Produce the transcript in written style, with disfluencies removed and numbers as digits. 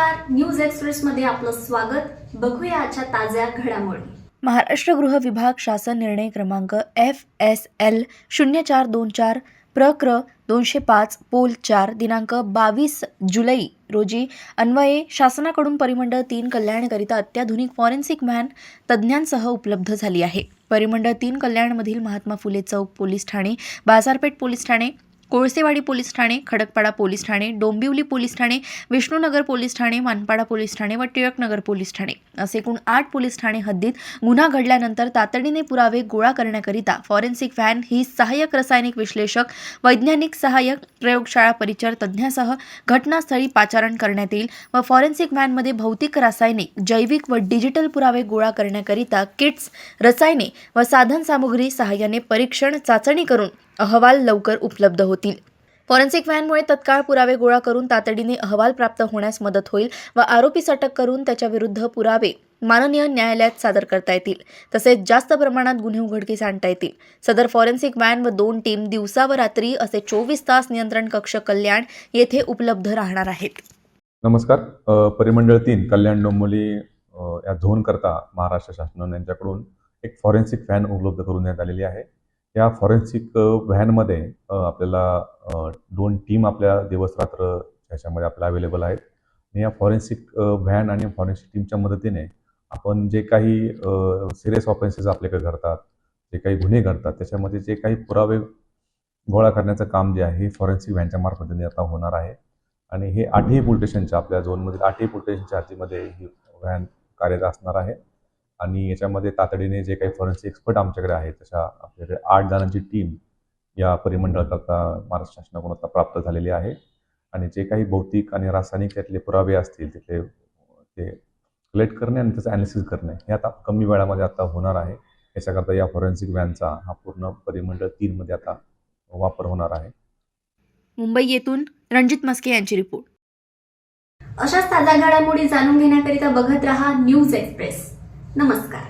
नमस्कार, news express मध्ये आपलं स्वागत। बघूया आजच्या ताज्या घडामोडी। महाराष्ट्र गृह विभाग शासन निर्णय क्रमांक FSL 0424 प्रक्र 205 पोल 4 दिनांक 22 जुलै रोजी अन्वये शासनाकडून परिमंडळ 3 कल्याणकरिता अत्याधुनिक फॉरेन्सिक व्हॅन तज्ज्ञांसह उपलब्ध झाली आहे। परिमंडळ 3 कल्याणमधील महात्मा फुले चौक पोलीस ठाणे, बाजारपेठ police Thane, Kolsewadi police Thane, Khadakpada police Thane, Dombivli police Thane, Vishnunagar police Thane, Manpada police Thane व टिळकनगर पोलीस ठाणे असे एकूण 8 पोलीस ठाणे हद्दीत गुन्हा घडल्यानंतर तातडीने पुरावे गोळा करण्याकरिता फॉरेन्सिक व्हॅन ही सहाय्यक रासायनिक विश्लेषक, वैज्ञानिक सहाय्यक, प्रयोगशाळा परिचर तज्ज्ञासह घटनास्थळी पाचारण करण्यात येईल व फॉरेन्सिक व्हॅनमध्ये भौतिक, रासायनिक, जैविक व डिजिटल पुरावे गोळा करण्याकरिता किट्स, रसायने व साधन सामुग्री सहाय्याने परीक्षण, चाचणी करून अहवाल लवकर उपलब्ध होतील। फॉरेन्सिक व्हॅनमुळे तत्काळ पुरावे गोळा करून तातडीने अहवाल प्राप्त होण्यास मदत होईल व आरोपीस अटक करून त्याच्या विरुद्ध पुरावे माननीय न्यायालयात सादर करता येतील। तसेच जास्त प्रमाणात गुन्हे उघडकीस आणता येतील। सदर फॉरेन्सिक व्हॅन व 2 टीम दिवसा व रात्री असे 24 तास नियंत्रण कक्ष कल्याण येथे उपलब्ध राहणार आहेत। नमस्कार। परिमंडळ 3 कल्याण डोंबिवली या झोन करता महाराष्ट्र शासनाने यांच्याकडून एक फॉरेन्सिक व्हॅन उपलब्ध करून देण्यात आलेली आहे। या फॉरेन्सिक व्हॅनमध्ये आपल्याला 2 टीम आपल्या दिवस रात्र ह्याच्यामध्ये आपल्याला अवेलेबल आहेत आणि या फॉरेन्सिक व्हॅन आणि फॉरेन्सिक टीमच्या मदतीने आपण जे काही सिरियस ऑफेन्सेस आपल्याकडे घडतात, जे काही गुन्हे घडतात, त्याच्यामध्ये जे काही पुरावे गोळा करण्याचं काम जे आहे हे फॉरेन्सिक व्हॅनच्या मार्फतीने आता होणार आहे आणि हे 8ही पोलीस स्टेशनच्या आपल्या झोनमधील 8ही पोलीस स्टेशनच्या हद्दीमध्ये ही व्हॅन कार्यरत असणार आहे आणि याच्यामध्ये तातडीने जे काही फॉरेन्सिक एक्सपर्ट आमच्याकडे आहेत तशा आपल्याकडे 8 जणांची टीम या परिमंडळाकरता महाराष्ट्र शासनाकडून आता प्राप्त झालेली आहे आणि जे काही भौतिक आणि रासायनिक त्यातले पुरावे असतील तिथले ते कलेक्ट करणे आणि त्याचं ॲनालिसिस करणे हे आता कमी वेळामध्ये आता होणार आहे। याच्याकरता या फॉरेन्सिक व्हॅनचा हा पूर्ण परिमंडळ 3 मध्ये आता वापर होणार आहे। मुंबई येथून रणजित मस्के यांची रिपोर्ट। अशाच ताज्या घडामोडी जाणून घेण्याकरिता बघत रहा न्यूज एक्सप्रेस। नमस्कार।